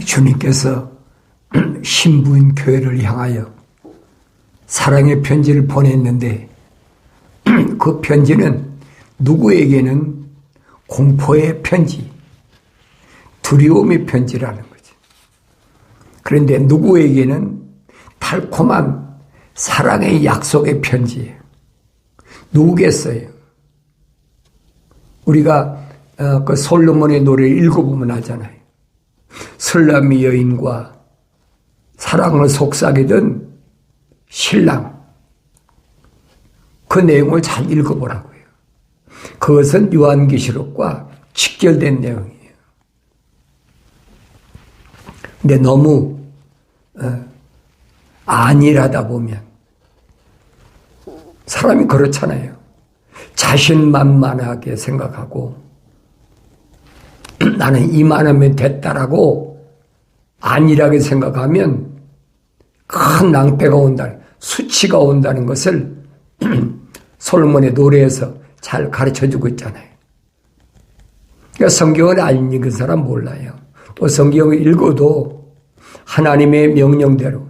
주님께서 신부인 교회를 향하여 사랑의 편지를 보냈는데 그 편지는 누구에게는 공포의 편지, 두려움의 편지라는 거죠. 그런데 누구에게는 달콤한 사랑의 약속의 편지예요. 누구겠어요? 우리가 그 솔로몬의 노래를 읽어보면 알잖아요. 설람이 여인과 사랑을 속삭이던 신랑, 그 내용을 잘 읽어보라고요. 그것은 요한계시록과 직결된 내용이에요. 근데 너무 안일하다 보면 사람이 그렇잖아요. 자신만만하게 생각하고 나는 이만하면 됐다라고 안일하게 생각하면 큰 낭패가 온다, 수치가 온다는 것을 솔로몬의 노래에서 잘 가르쳐주고 있잖아요. 그러니까 성경을 안 읽은 사람 몰라요. 또 성경을 읽어도 하나님의 명령대로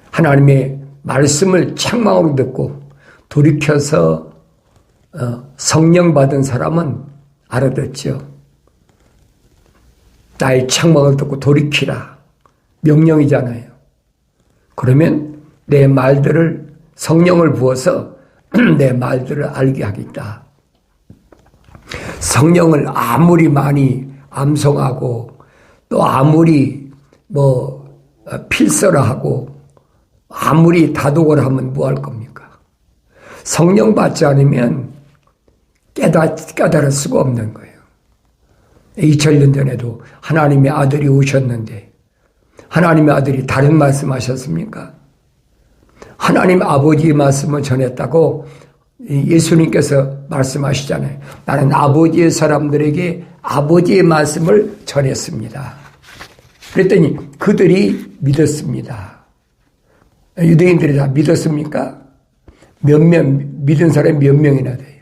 하나님의 말씀을 책망으로 듣고 돌이켜서 성령 받은 사람은 알아듣죠. 나의 책망을 듣고 돌이키라. 명령이잖아요. 그러면 내 말들을 성령을 부어서 내 말들을 알게 하겠다. 성령을 아무리 많이 암송하고 또 아무리 필설하고 아무리 다독을 하면 뭐 할 겁니까? 성령 받지 않으면 깨달을 수가 없는 거예요. 2000년 전에도 하나님의 아들이 오셨는데 하나님의 아들이 다른 말씀 하셨습니까? 하나님 아버지의 말씀을 전했다고 예수님께서 말씀하시잖아요. 나는 아버지의 사람들에게 아버지의 말씀을 전했습니다. 그랬더니 그들이 믿었습니다. 유대인들이 다 믿었습니까? 믿은 사람이 몇 명이나 돼요?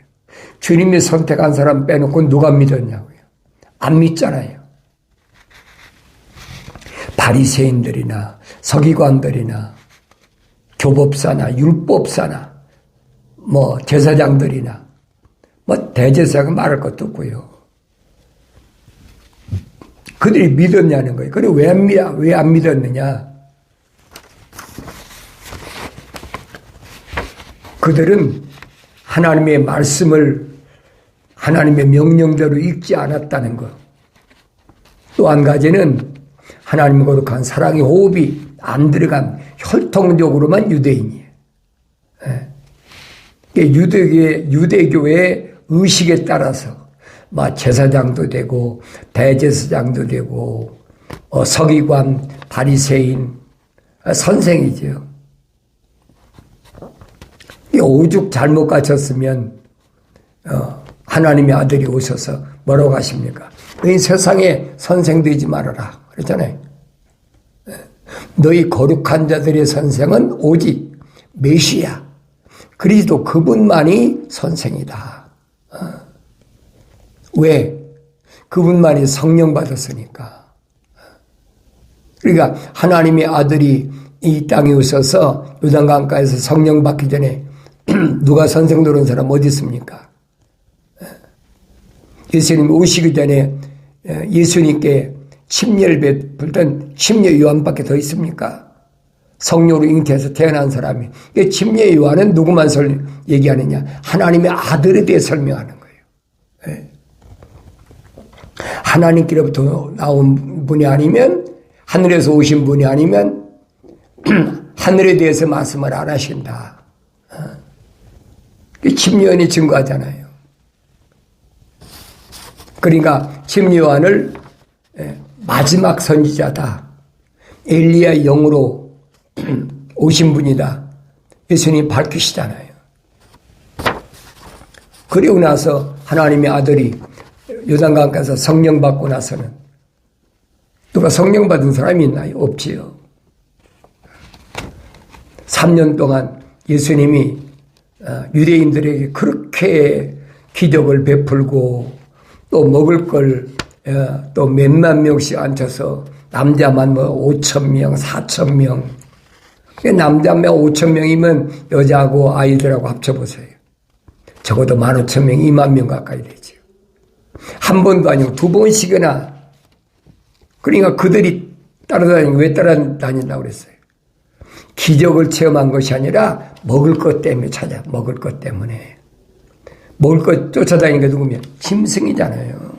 주님이 선택한 사람 빼놓고 누가 믿었냐고요? 안 믿잖아요. 바리새인들이나 서기관들이나 교법사나 율법사나 제사장들이나 대제사장 말할 것도 없고요. 그들이 믿었냐는 거예요. 그래 왜 안 믿었느냐? 그들은 하나님의 말씀을 하나님의 명령대로 읽지 않았다는 것. 또 한 가지는 하나님의 거룩한 사랑의 호흡이 안 들어간 혈통적으로만 유대인이에요. 유대교의 의식에 따라서 제사장도 되고 대제사장도 되고 서기관, 바리새인, 선생이죠. 오죽 잘못 가르쳤으면 하나님의 아들이 오셔서 뭐라고 하십니까? 너희 세상에 선생 되지 말아라 그랬잖아요. 너희 거룩한 자들의 선생은 오직 메시아 그리스도 그분만이 선생이다. 왜? 그분만이 성령 받았으니까. 그러니까 하나님의 아들이 이 땅에 오셔서 요단강가에서 성령 받기 전에 누가 선생 노린 사람 어디 있습니까? 예수님이 오시기 전에 예수님께 침례를 베풀던 침례 요한밖에 더 있습니까? 성령으로 잉태해서 태어난 사람이. 침례 요한은 누구만 얘기하느냐? 하나님의 아들에 대해 설명하는 거예요. 하나님께로부터 나온 분이 아니면 하늘에서 오신 분이 아니면 하늘에 대해서 말씀을 안 하신다. 침례 요한이 증거하잖아요. 그러니까 침례 요한을 마지막 선지자다. 엘리야의 영으로 오신 분이다. 예수님이 밝히시잖아요. 그리고 나서 하나님의 아들이 요단강가에서 성령 받고 나서는 누가 성령 받은 사람이 있나요? 없지요. 3년 동안 예수님이 유대인들에게 그렇게 기적을 베풀고 또 먹을 걸 또 몇만 명씩 앉혀서 남자만 뭐 5,000명, 4,000명. 남자만 5,000명이면 여자하고 아이들하고 합쳐보세요. 적어도 15,000명, 2만 명 가까이 되죠. 한 번도 아니고 두 번씩이나. 그러니까 그들이 따라다니고 왜 따라다닌다고 그랬어요? 기적을 체험한 것이 아니라 먹을 것 때문에 찾아. 먹을 것 때문에. 먹을 것 쫓아다니는 게 누구면? 짐승이잖아요.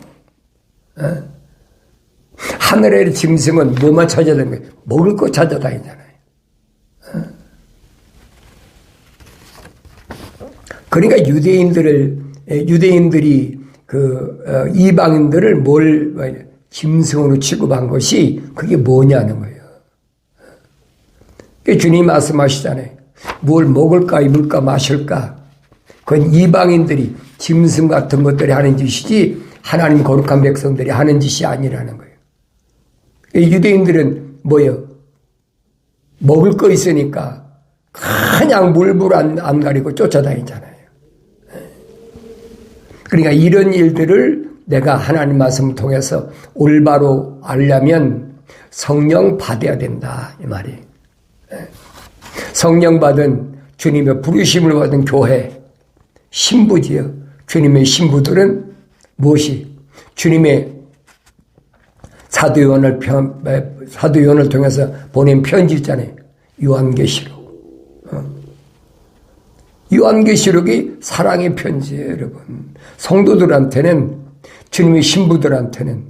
하늘의 짐승은 뭐만 찾아다니는 거예요? 먹을 것 찾아다니잖아요. 그러니까 유대인들이 이방인들을 짐승으로 취급한 것이 그게 뭐냐는 거예요. 주님 말씀하시잖아요. 뭘 먹을까, 입을까, 마실까. 그건 이방인들이 짐승 같은 것들이 하는 짓이지 하나님 거룩한 백성들이 하는 짓이 아니라는 거예요. 유대인들은 뭐예요? 먹을 거 있으니까 그냥 물불 안 가리고 쫓아다니잖아요. 그러니까 이런 일들을 내가 하나님 말씀을 통해서 올바로 알려면 성령 받아야 된다 이 말이에요. 성령 받은 주님의 부르심을 받은 교회 신부지요. 주님의 신부들은 무엇이? 주님의 사도 요한을 통해서 보낸 편지 있잖아요. 요한계시록. 요한계시록이 사랑의 편지예요, 여러분. 성도들한테는, 주님의 신부들한테는,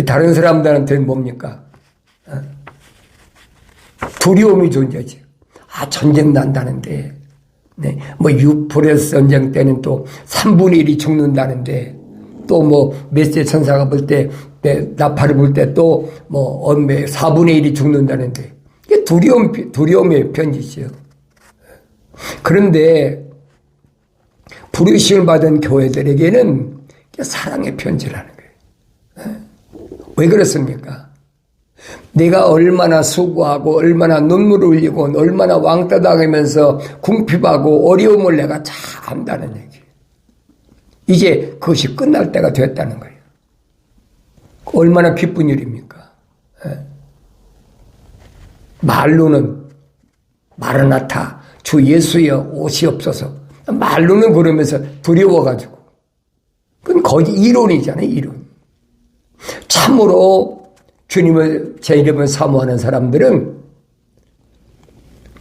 다른 사람들한테는 뭡니까? 두려움이 존재하죠. 전쟁 난다는데, 네, 뭐 유프레스 전쟁 때는 또 3분의 1이 죽는다는데, 또 뭐 메시지 천사가 볼 때, 나팔을 불 때 또 뭐 4분의 1이 죽는다는데, 이게 두려움의 편지죠. 그런데 부르심을 받은 교회들에게는 사랑의 편지라는 거예요. 왜 그렇습니까? 내가 얼마나 수고하고 얼마나 눈물을 흘리고 얼마나 왕따 당하면서 궁핍하고 어려움을 내가 잘 안다는 얘기예요. 이제 그것이 끝날 때가 됐다는 거예요. 얼마나 기쁜 일입니까? 말로는 마라나타 주 예수여 오시옵소서. 말로는 그러면서 두려워가지고. 그건 거의 이론이잖아요, 이론. 참으로 주님을, 제 이름을 사모하는 사람들은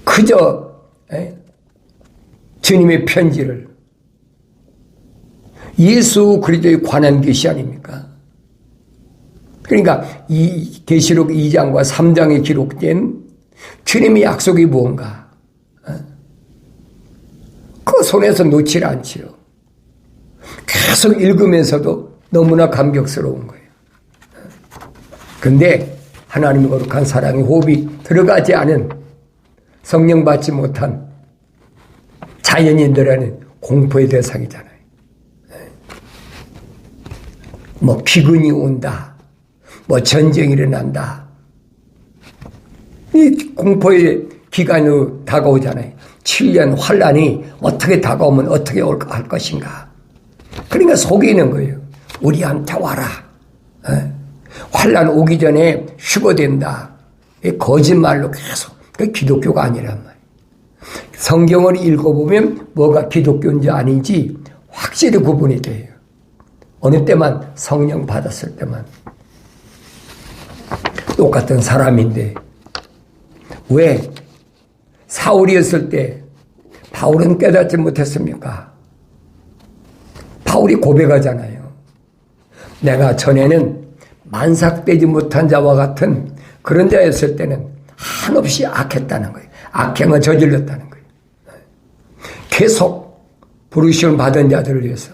그저 주님의 편지를 예수 그리스도에 관한 것이 아닙니까? 그러니까 이 계시록 2장과 3장에 기록된 주님의 약속이 무언가? 그 손에서 놓질 않지요. 계속 읽으면서도 너무나 감격스러운 거예요. 근데 하나님의 거룩한 사랑의 호흡이 들어가지 않은 성령 받지 못한 자연인들에는 공포의 대상이잖아요. 뭐 기근이 온다. 뭐 전쟁이 일어난다. 이 공포의 기간이 다가오잖아요. 7년 환란이 어떻게 다가오면 어떻게 할 것인가. 그러니까 속이는 거예요. 우리한테 와라. 환란 오기 전에 휴거된다. 거짓말로 계속. 그게 기독교가 아니란 말이에요. 성경을 읽어보면 뭐가 기독교인지 아닌지 확실히 구분이 돼요. 어느 때만 성령 받았을 때만. 똑같은 사람인데 왜 사울이었을 때 바울은 깨닫지 못했습니까? 바울이 고백하잖아요. 내가 전에는 만삭되지 못한 자와 같은 그런 자였을 때는 한없이 악했다는 거예요. 악행을 저질렀다는 거예요. 계속 부르심을 받은 자들을 위해서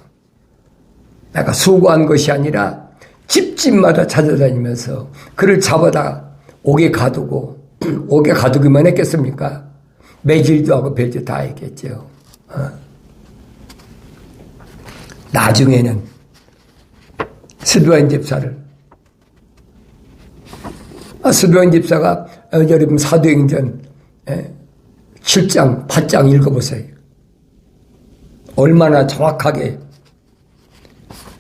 내가 수고한 것이 아니라 집집마다 찾아다니면서 그를 잡아다 옥에 가두고 옥에 가두기만 했겠습니까? 매질도 하고 배제 다 했겠죠. 나중에는 스드와인 집사를 스드와인 집사가 여러분 사도행전 7장 8장 읽어보세요. 얼마나 정확하게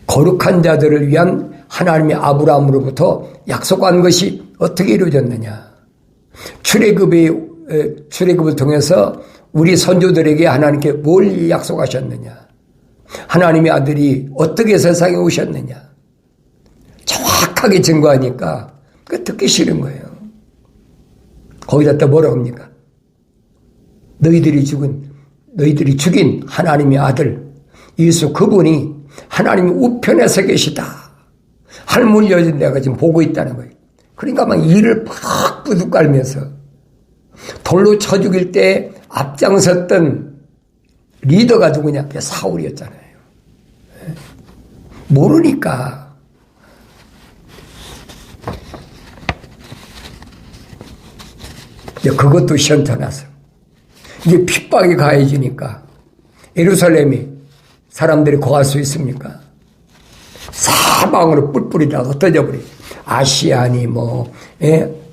거룩한 자들을 위한 하나님이 아브라함으로부터 약속한 것이 어떻게 이루어졌느냐. 출애굽을 통해서 우리 선조들에게 하나님께 뭘 약속하셨느냐. 하나님의 아들이 어떻게 세상에 오셨느냐. 정확하게 증거하니까 그 듣기 싫은 거예요. 거기다 또 뭐라고 합니까? 너희들이 죽인 하나님의 아들 예수 그분이 하나님 우편에서 계시다. 할머니 여진 내가 지금 보고 있다는 거예요. 그러니까 막 이를 팍 부둑 깔면서 돌로 쳐 죽일 때 앞장섰던 리더가 누구냐? 그게 사울이었잖아요. 모르니까. 그것도 시원찮아서 이제 핍박이 가해지니까 예루살렘이 사람들이 거할 수 있습니까? 사방으로 뿔뿔이 다 흩어져 버리죠. 아시아니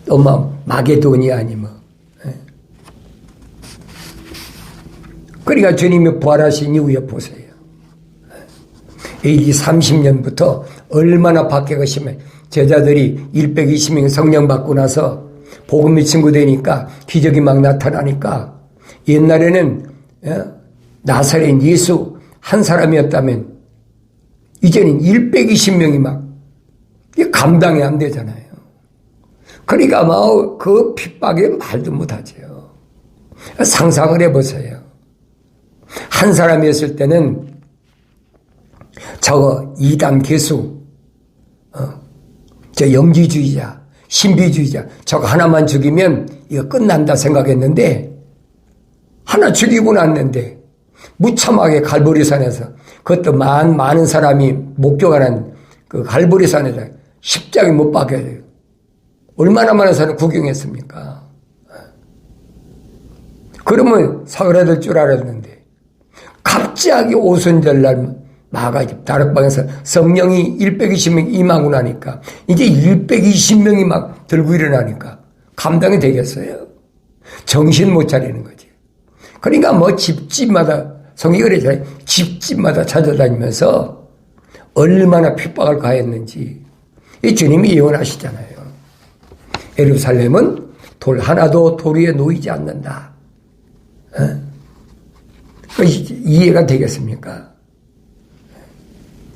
또 마게도니아니 그러니까 주님이 부활하신 이후에 보세요. AD 30년부터 얼마나 박해가 심해. 제자들이 120명 성령 받고 나서 복음이 증거되니까 기적이 막 나타나니까 옛날에는 나사렛 예수 한 사람이었다면 이제는 120명이 막 감당이 안 되잖아요. 그러니까 그 핍박에 말도 못하죠. 상상을 해보세요. 한 사람이었을 때는 저거 이단 개수, 저 영지주의자, 신비주의자 저거 하나만 죽이면 이거 끝난다 생각했는데 하나 죽이고 났는데 무참하게 갈보리산에서 그것도 많은 사람이 목격하는 그 갈보리산에서 십자가에 못 박혀야 돼요. 얼마나 많은 사람을 구경했습니까? 그러면 사그라들 줄 알았는데 갑자기 오순절날 마가집 다락방에서 성령이 120명 임하고 나니까 이제 120명이 막 들고 일어나니까 감당이 되겠어요? 정신 못 차리는 거지. 그러니까 집집마다 성경이 그러잖아요. 집집마다 찾아다니면서 얼마나 핍박을 가했는지 이 주님이 예언하시잖아요. 예루살렘은 돌 하나도 돌 위에 놓이지 않는다. 이해가 되겠습니까?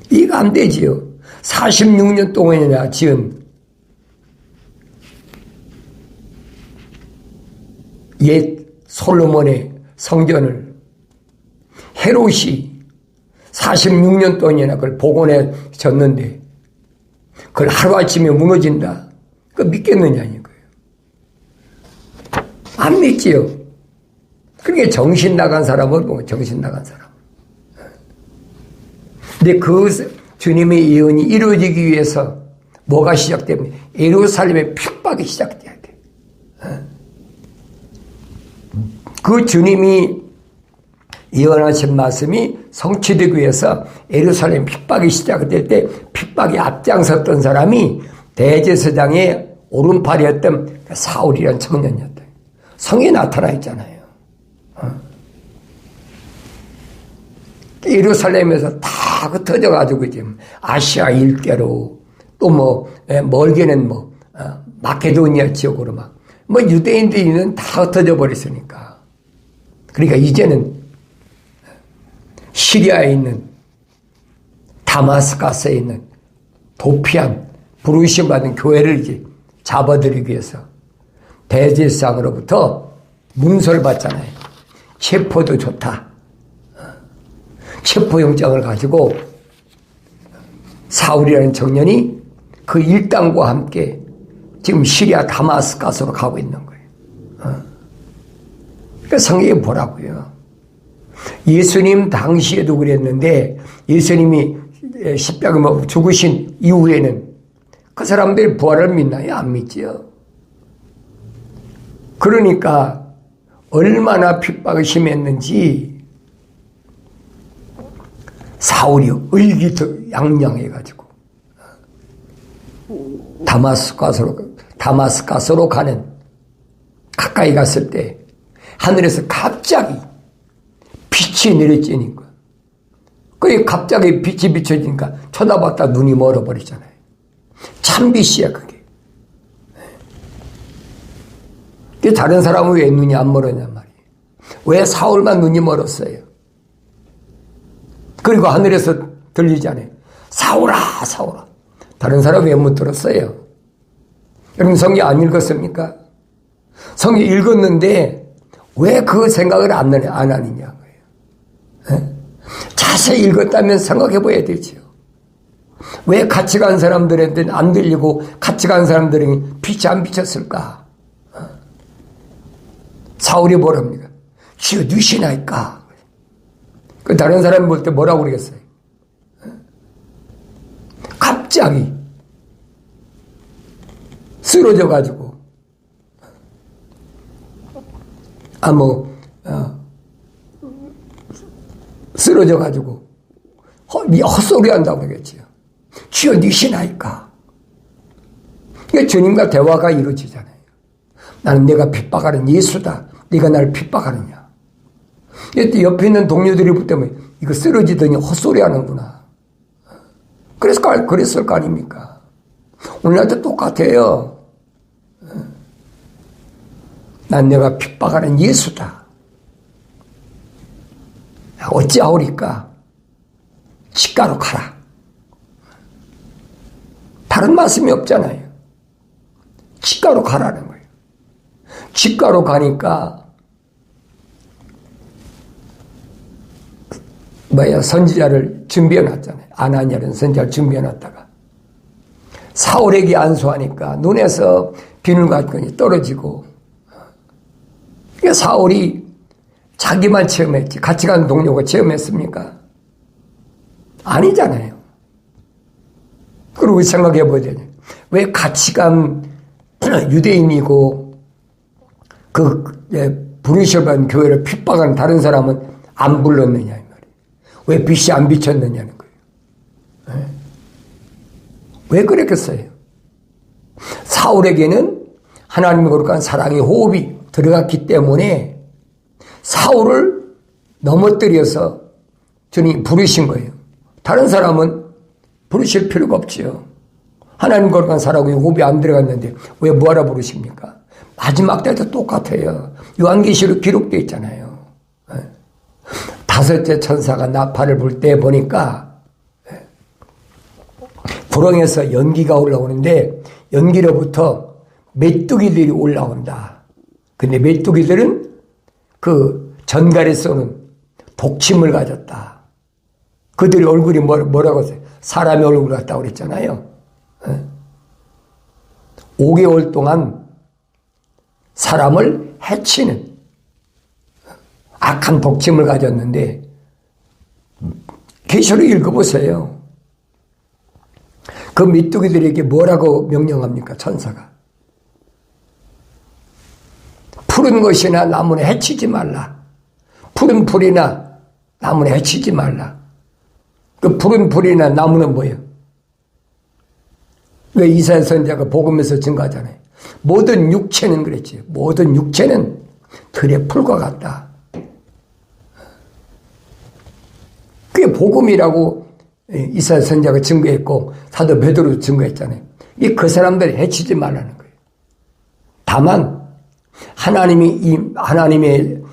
이해가 안 되지요. 46년 동안이나 지은 옛 솔로몬의 성전을 헤롯이 46년 동안이나 그걸 복원해 졌는데 그걸 하루아침에 무너진다. 그거 믿겠느냐는 거예요. 안 믿지요. 그러니까 정신 나간 사람을 보면 정신 나간 사람. 근데 그 주님의 예언이 이루어지기 위해서 뭐가 시작되면 예루살렘의 핍박이 시작돼야 돼. 그 주님이 예언하신 말씀이 성취되기 위해서 예루살렘 핍박이 시작될 때 핍박이 앞장섰던 사람이 대제사장의 오른팔이었던 사울이라는 청년이었다. 성에 나타나 있잖아요. 예루살렘에서 다 흩어져가지고 지금 아시아 일대로 또 멀게는 마케도니아 지역으로 유대인들은 다 흩어져 버렸으니까. 그러니까 이제는 시리아에 있는 다마스커스에 있는 도피한 부르심 받은 교회를 이제 잡아들이기 위해서 대제사장으로부터 문서를 받잖아요. 체포도 좋다. 체포영장을 가지고 사울이라는 청년이 그 일당과 함께 지금 시리아 다마스커스로 가고 있는 거예요. 그러니까 성경에 보라고요. 예수님 당시에도 그랬는데 예수님이 십자가 죽으신 이후에는 그 사람들이 부활을 믿나요? 안 믿지요. 그러니까 얼마나 핍박이 심했는지 사울이 의기양양해가지고 다마스커스로 가는 가까이 갔을 때 하늘에서 갑자기 빛이 내려지니까 그게 갑자기 빛이 비춰지니까 쳐다봤다 눈이 멀어버리잖아요. 참빛이야 그게. 다른 사람은 왜 눈이 안 멀었냔 말이에요. 왜 사울만 눈이 멀었어요? 그리고 하늘에서 들리잖아요. 사울아 사울아. 다른 사람 왜 못 들었어요? 여러분 성경 안 읽었습니까? 성경 읽었는데 왜 그 생각을 안 하느냐고요. 자세히 읽었다면 생각해 봐야 되죠. 왜 같이 간 사람들한테는 안 들리고 같이 간 사람들에게 빛이 안 비쳤을까? 사울이 뭐랍니까? 주여 누시나이까? 그 다른 사람 볼 때 뭐라고 그러겠어요? 갑자기 쓰러져 가지고 쓰러져 가지고 헛소리 한다고 그러겠지요. 주여 니시나이까? 이게 주님과 대화가 이루어지잖아요. 나는 내가 핍박하는 예수다. 네가 나를 핍박하느냐? 옆에 있는 동료들이 볼 때면 이거 쓰러지더니 헛소리 하는구나. 그랬을 거 아닙니까? 오늘날도 똑같아요. 난 내가 핍박하는 예수다. 어찌하오리까? 치과로 가라. 다른 말씀이 없잖아요. 치과로 가라는 거예요. 치과로 가니까 선지자를 준비해놨잖아요. 아나니아라는 선지자를 준비해놨다가 사울에게 안수하니까 눈에서 비늘같이 떨어지고, 그러니까 사울이 자기만 체험했지 같이 간 동료가 체험했습니까? 아니잖아요. 그리고 생각해 보자. 왜 같이 간 유대인이고 부르셔간 교회를 핍박한 다른 사람은 안 불렀느냐 이 말이에요. 왜 빛이 안 비쳤느냐는 거예요. 왜 그랬겠어요? 사울에게는 하나님의 거룩한 사랑의 호흡이 들어갔기 때문에 사울을 넘어뜨려서 주님이 부르신 거예요. 다른 사람은 부르실 필요가 없지요. 하나님 거룩한 사랑의 호흡이 안 들어갔는데 왜 뭐하러 부르십니까? 마지막 때도 똑같아요. 요한계시록 기록되어 있잖아요. 다섯째 천사가 나팔을 불 때 보니까 구렁에서 연기가 올라오는데 연기로부터 메뚜기들이 올라온다. 근데 메뚜기들은 그 전갈에 쏘는 독침을 가졌다. 그들의 얼굴이 뭐라고 했어요? 사람의 얼굴 같다고 그랬잖아요. 5개월 동안 사람을 해치는 악한 독침을 가졌는데 계시록 읽어보세요. 그 메뚜기들에게 뭐라고 명령합니까? 천사가. 푸른 것이나 나무는 해치지 말라. 푸른 풀이나 나무는 해치지 말라. 그 푸른 풀이나 나무는 뭐예요? 왜 이사야 선지자가 복음에서 증거하잖아요. 모든 육체는 그랬지. 모든 육체는 들의 풀과 같다. 그게 복음이라고 이사야 선지자가 증거했고 사도 베드로도 증거했잖아요. 이 그 사람들 해치지 말라는 거예요. 다만 하나님의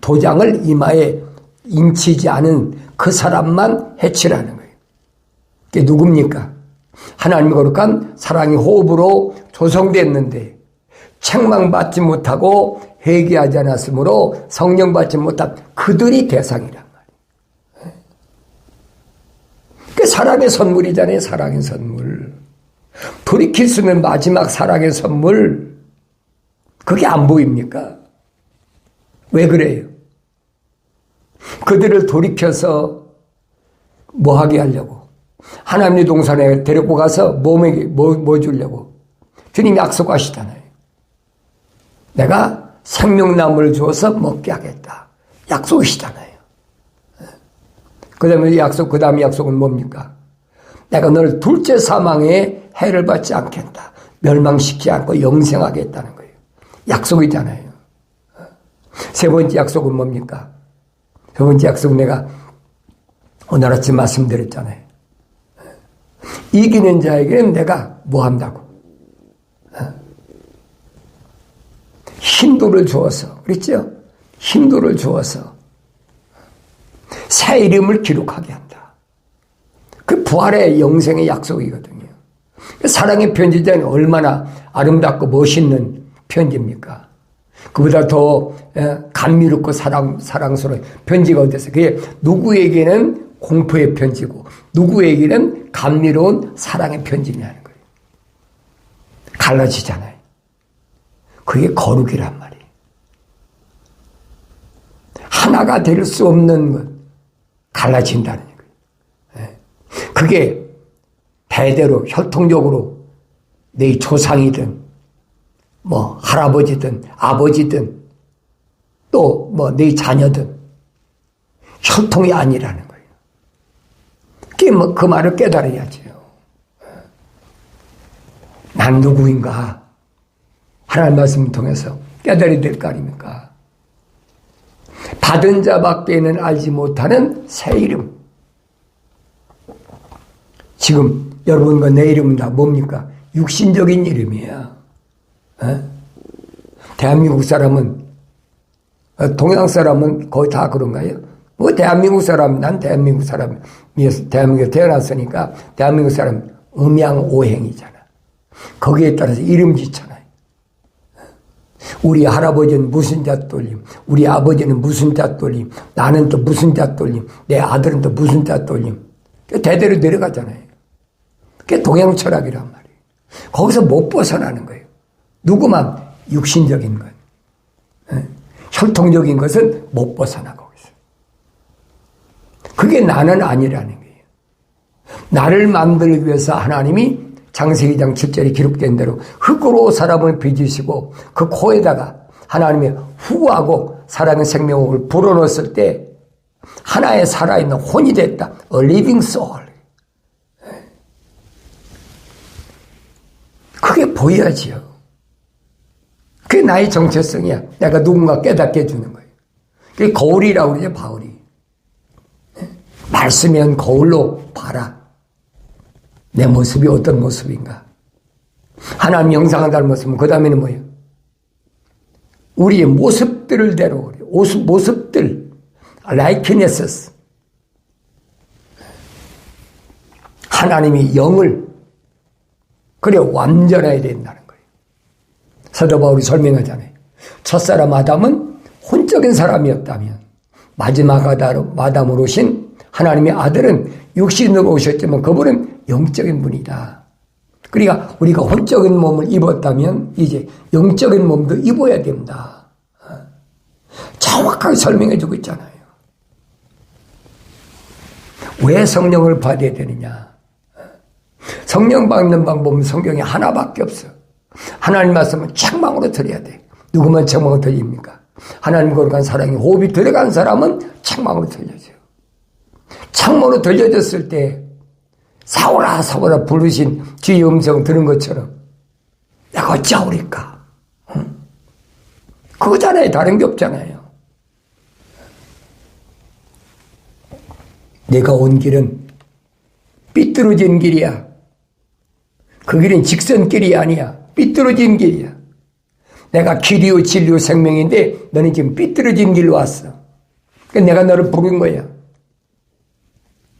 도장을 이마에 인치지 않은 그 사람만 해치라는 거예요. 그게 누굽니까? 하나님의 거룩한 사랑의 호흡으로 조성됐는데 책망받지 못하고 회개하지 않았으므로 성령 받지 못한 그들이 대상이란 말이에요. 그게 사랑의 선물이잖아요. 사랑의 선물. 돌이킬 수 있는 마지막 사랑의 선물. 그게 안 보입니까? 왜 그래요? 그들을 돌이켜서 뭐 하게 하려고? 하나님의 동산에 데리고 가서 몸에게 뭐 주려고? 주님 약속하시잖아요. 내가 생명나무를 주어서 먹게 하겠다. 약속이시잖아요. 그 다음에 약속은 뭡니까? 내가 너를 둘째 사망에 해를 받지 않겠다. 멸망시키지 않고 영생하겠다는 거예요. 약속이잖아요. 세 번째 약속은 뭡니까? 세 번째 약속은 내가 오늘 아침 말씀드렸잖아요. 이기는 자에게는 내가 뭐 한다고? 힘도를 주어서, 그랬죠? 힘도를 주어서 새 이름을 기록하게 한다. 그 부활의 영생의 약속이거든요. 사랑의 편지자는 얼마나 아름답고 멋있는 편지입니까? 그보다 더 감미롭고 사랑스러운 편지가 어때서? 그게 누구에게는 공포의 편지고 누구에게는 감미로운 사랑의 편지냐는 거예요. 갈라지잖아요. 그게 거룩이란 말이에요. 하나가 될 수 없는 것, 갈라진다는 거예요. 그게 대대로 혈통적으로 내 조상이든 뭐 할아버지든 아버지든 또 뭐 내 자녀든 혈통이 아니라는 거예요. 그 말을 깨달아야지요. 난 누구인가? 하나님 말씀을 통해서 깨달아야 될 거 아닙니까? 받은 자밖에는 알지 못하는 새 이름. 지금 여러분과 내 이름은 다 뭡니까? 육신적인 이름이야. 대한민국 사람은, 동양 사람은 거의 다 그런가요? 뭐 대한민국 사람, 난 대한민국 사람이어서 대한민국에 태어났으니까 대한민국 사람 음양오행이잖아. 거기에 따라서 이름 짓잖아요. 우리 할아버지는 무슨 잣돌림, 우리 아버지는 무슨 잣돌림, 나는 또 무슨 잣돌림, 내 아들은 또 무슨 잣돌림. 대대로 내려가잖아요. 그게 동양 철학이란 말이에요. 거기서 못 벗어나는 거예요. 누구만 육신적인 것, 혈통적인 것은 못 벗어나 거기서. 그게 나는 아니라는 거예요. 나를 만들기 위해서 하나님이 창세기 2장 7절에 기록된 대로 흙으로 사람을 빚으시고 그 코에다가 하나님의 후하고 사랑의 생명을 불어넣었을 때 하나의 살아있는 혼이 됐다. A living soul. 그게 보여야지요. 그게 나의 정체성이야. 내가 누군가 깨닫게 해주는 거예요. 그게 거울이라고 그러죠, 바울이. 말씀은 거울로 봐라. 내 모습이 어떤 모습인가. 하나님 영상을 닮았으면 그 다음에는 뭐예요? 우리의 모습들을 대로, 모습들, likenesses. 하나님이 영을, 그래 완전해야 된다는 거예요. 사도 바울이 설명하잖아요. 첫사람 아담은 혼적인 사람이었다면 마지막 아담으로 오신 하나님의 아들은 육신으로 오셨지만 그분은 영적인 분이다. 그러니까 우리가 혼적인 몸을 입었다면 이제 영적인 몸도 입어야 된다. 정확하게 설명해주고 있잖아요. 왜 성령을 받아야 되느냐? 성령 받는 방법은 성경에 하나밖에 없어. 하나님 말씀은 책망으로 들어야 돼. 누구만 책망으로 들립니까? 하나님 거룩한 사랑이 호흡이 들어간 사람은 책망으로 들려져요. 창문으로 들려졌을 때 사오라 사오라 부르신 주의 음성 들은 것처럼 내가 어찌하오리까? 그거잖아요. 다른 게 없잖아요. 내가 온 길은 삐뚤어진 길이야. 그 길은 직선길이 아니야. 삐뚤어진 길이야. 내가 길이요 진리요 생명인데 너는 지금 삐뚤어진 길로 왔어. 그러니까 내가 너를 부른 거야.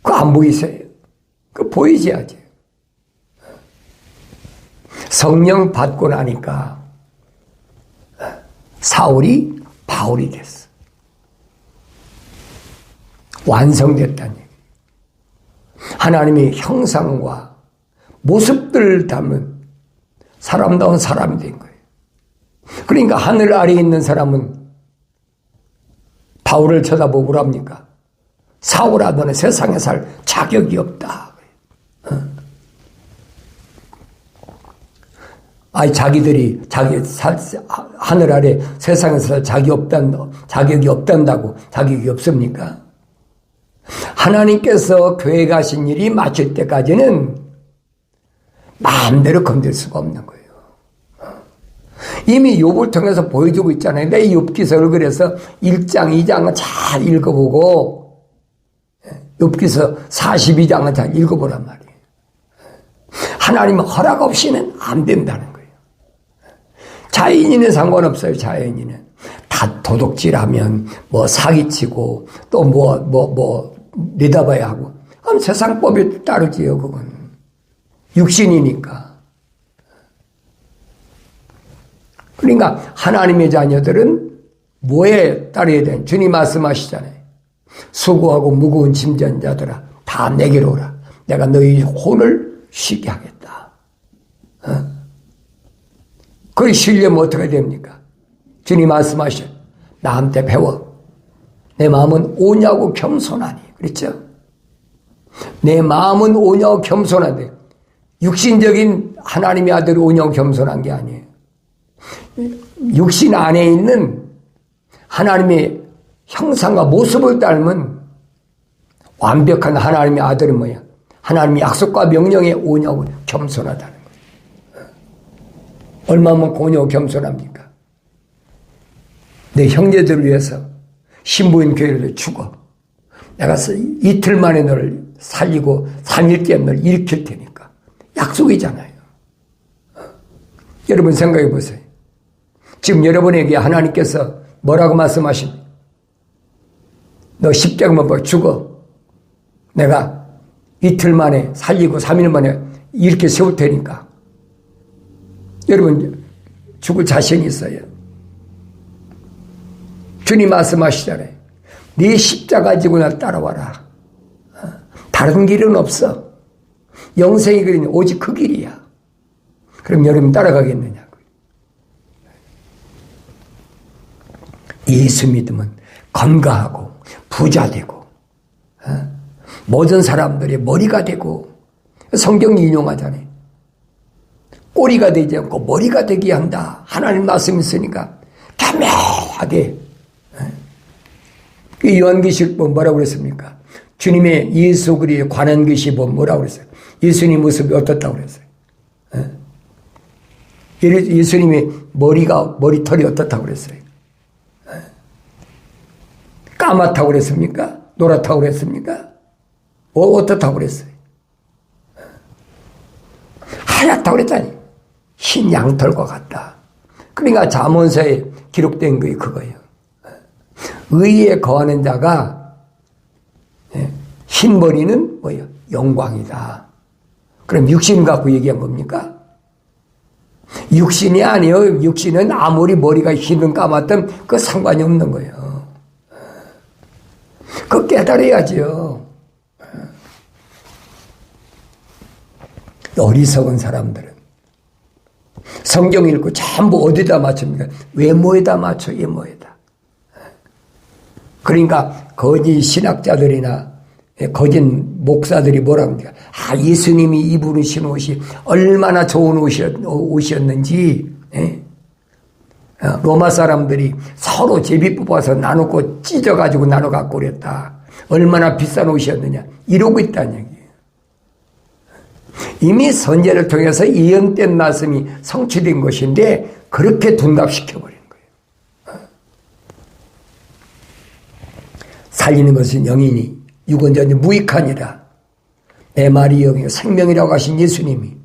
그거 안 보이세요? 그거 보이지 아직. 성령 받고 나니까 사울이 바울이 됐어. 완성됐다는 얘기. 하나님의 형상과 모습들을 담은 사람다운 사람이 된 거예요. 그러니까 하늘 아래에 있는 사람은 바울을 쳐다보고 뭐랍니까? 사울아, 너는 세상에 살 자격이 없다. 아니, 자기들이 하늘 아래 세상에서 자격이 없단다고 자격이 없습니까? 하나님께서 교회 가신 일이 마칠 때까지는 마음대로 건들 수가 없는 거예요. 이미 욥을 통해서 보여주고 있잖아요. 내 욥기서를 그래서 1장, 2장은 잘 읽어보고 욥기서 42장은 잘 읽어보란 말이에요. 하나님 허락 없이는 안 된다는 거예요. 자연인은 상관없어요. 자연인은 다 도둑질하면 뭐 사기치고 또 내다봐야 하고 그럼 세상법에 따르지요. 그건 육신이니까. 그러니까 하나님의 자녀들은 뭐에 따라야 되냐. 주님 말씀하시잖아요. 수고하고 무거운 짐진 자들아 다 내게로 오라. 내가 너희 혼을 쉬게 하겠다. 그걸 쉬려면 어떻게 됩니까? 주님 말씀하셔. 나한테 배워. 내 마음은 오냐고 겸손하니. 그랬죠? 내 마음은 오냐고 겸손하대. 육신적인 하나님의 아들이 오냐고 겸손한 게 아니에요. 육신 안에 있는 하나님의 형상과 모습을 닮은 완벽한 하나님의 아들은 뭐야? 하나님의 약속과 명령에 오냐고 겸손하다는 거예요. 얼마면 오냐고 겸손합니까? 내 형제들을 위해서 신부인 교회를 죽어. 내가 이틀 만에 너를 살리고 3일째 너를 일으킬 테니까. 약속이잖아요. 여러분 생각해 보세요. 지금 여러분에게 하나님께서 뭐라고 말씀하십니까? 너 십자가만 봐 죽어. 내가 이틀 만에 살리고 3일 만에 이렇게 세울 테니까. 여러분 죽을 자신이 있어요. 주님 말씀하시잖아요. 네 십자가 가지고 나 따라와라. 다른 길은 없어. 영생의 길은 오직 그 길이야. 그럼 여러분 따라가겠느냐고. 예수 믿으면 건강하고 부자 되고 모든 사람들의 머리가 되고 성경이 인용하잖아요. 꼬리가 되지 않고 머리가 되게 한다. 하나님 말씀이 있으니까 겸허하게. 요한계시록 뭐라고 그랬습니까? 주님의 예수 그리스도에 관한 것이 뭐라고 그랬어요? 예수님 모습이 어떻다고 그랬어요? 예수님의 머리털이 어떻다고 그랬어요? 까맣다고 그랬습니까? 노랗다고 그랬습니까? 어떻다고 그랬어요? 하얗다고 그랬다니. 흰 양털과 같다. 그러니까 잠언서에 기록된 게 그거예요. 의에 거하는 자가 흰 머리는 뭐예요? 영광이다. 그럼 육신 갖고 얘기한 겁니까? 육신이 아니에요. 육신은 아무리 머리가 흰든 까맣든 그 상관이 없는 거예요. 그거 깨달아야죠. 어리석은 사람들은 성경 읽고 전부 어디다 맞춥니까? 외모에다 맞춰. 외모에다. 그러니까 거짓 신학자들이나 거짓 목사들이 뭐라고 합니까? 예수님이 입으신 옷이 얼마나 좋은 옷이었는지. 로마 사람들이 서로 제비 뽑아서 나누고 찢어가지고 나눠 갖고 그랬다. 얼마나 비싼 옷이었느냐. 이러고 있다는 얘기예요. 이미 선제를 통해서 예언된 말씀이 성취된 것인데 그렇게 둔갑시켜버린 거예요. 살리는 것은 영이니 유건전이 무익하니라. 내 말이 영이요 생명이라고 하신 예수님이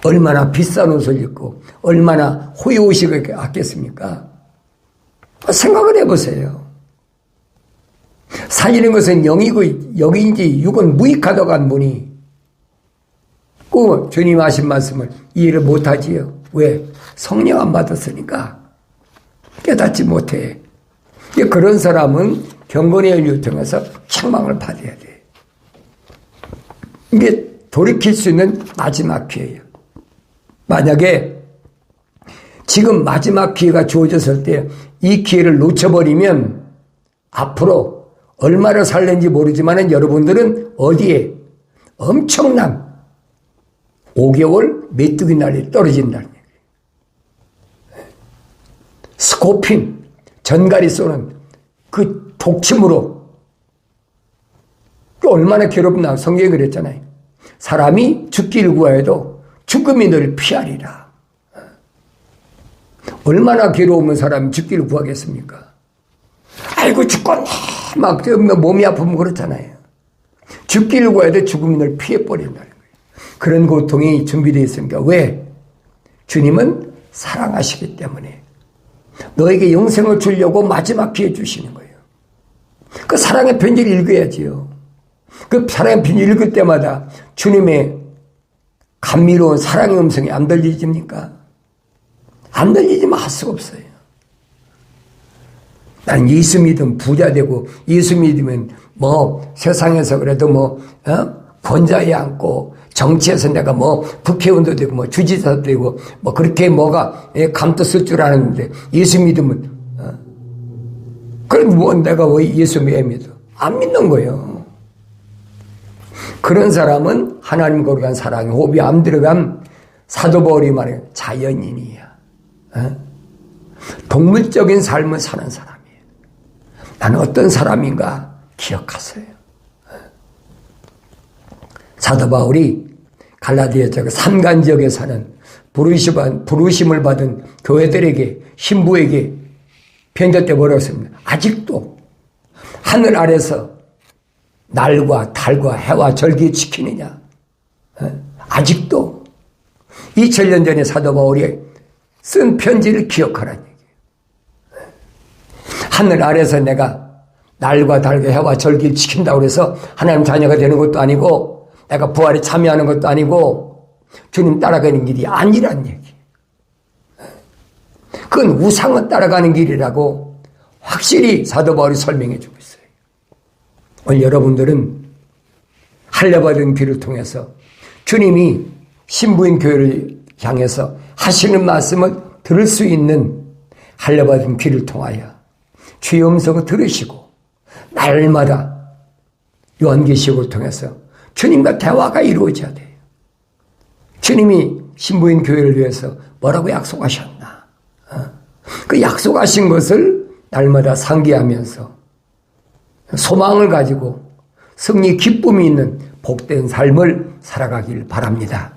얼마나 비싼 옷을 입고 얼마나 호의호식을 아꼈습니까? 생각을 해보세요. 살리는 것은 영이고 영인지 육은 무익하다고 한 분이 꼭 주님 하신 말씀을 이해를 못하지요. 왜? 성령 안 받았으니까 깨닫지 못해. 그런 사람은 경건의 연료를 통해서 책망을 받아야 돼. 이게 돌이킬 수 있는 마지막 기회예요. 만약에 지금 마지막 기회가 주어졌을 때 이 기회를 놓쳐버리면 앞으로 얼마를 살는지 모르지만 여러분들은 어디에 엄청난 5개월 메뚜기 날이 떨어진다는 얘기예요. 스코핀, 전갈이 쏘는 그 독침으로 얼마나 괴롭나. 성경이 그랬잖아요. 사람이 죽기를 구하여도 죽음이 너를 피하리라. 얼마나 괴로우면 사람이 죽기를 구하겠습니까? 아이고 죽겠네 막 몸이 아프면 그렇잖아요. 죽기를 구해도 죽음이 널 피해버린다는 거예요. 그런 고통이 준비되어 있습니까? 왜? 주님은 사랑하시기 때문에 너에게 영생을 주려고 마지막 기회 주시는 거예요. 그 사랑의 편지를 읽어야지요. 그 사랑의 편지 읽을 때마다 주님의 감미로운 사랑의 음성이 안 들리십니까? 안 들리지만 할 수가 없어요. 난 예수 믿으면 부자 되고, 예수 믿으면 세상에서 그래도 권좌에 앉고, 정치에서 내가 국회의원도 되고, 주지사도 되고, 그렇게 감도 쓸 줄 아는데, 예수 믿으면, 그럼 내가 왜 예수 왜 믿어? 안 믿는 거예요. 그런 사람은 하나님 거룩한 사랑에 호흡이 안 들어간 사도 바울이 말해 자연인이야. 동물적인 삶을 사는 사람이에요. 나는 어떤 사람인가 기억하세요. 사도 바울이 갈라디아 지역 산간 지역에 사는 부르심을 받은 교회들에게 신부에게 편지 때 뭐라고 했습니다. 아직도 하늘 아래서 날과 달과 해와 절기 지키느냐. 아직도 2000년 전에 사도 바울이 쓴 편지를 기억하라는 얘기예요. 하늘 아래서 내가 날과 달과 해와 절기를 지킨다고 해서 하나님 자녀가 되는 것도 아니고 내가 부활에 참여하는 것도 아니고 주님 따라가는 길이 아니란 얘기. 그건 우상을 따라가는 길이라고 확실히 사도 바울이 설명해 주고 있어요. 오늘 여러분들은 할례받은 길을 통해서 주님이 신부인 교회를 향해서 하시는 말씀을 들을 수 있는 할례받은 길을 통하여 주의 음성을 들으시고 날마다 요한계시록을 통해서 주님과 대화가 이루어져야 돼요. 주님이 신부인 교회를 위해서 뭐라고 약속하셨나? 그 약속하신 것을 날마다 상기하면서 소망을 가지고 승리 기쁨이 있는 복된 삶을 살아가길 바랍니다.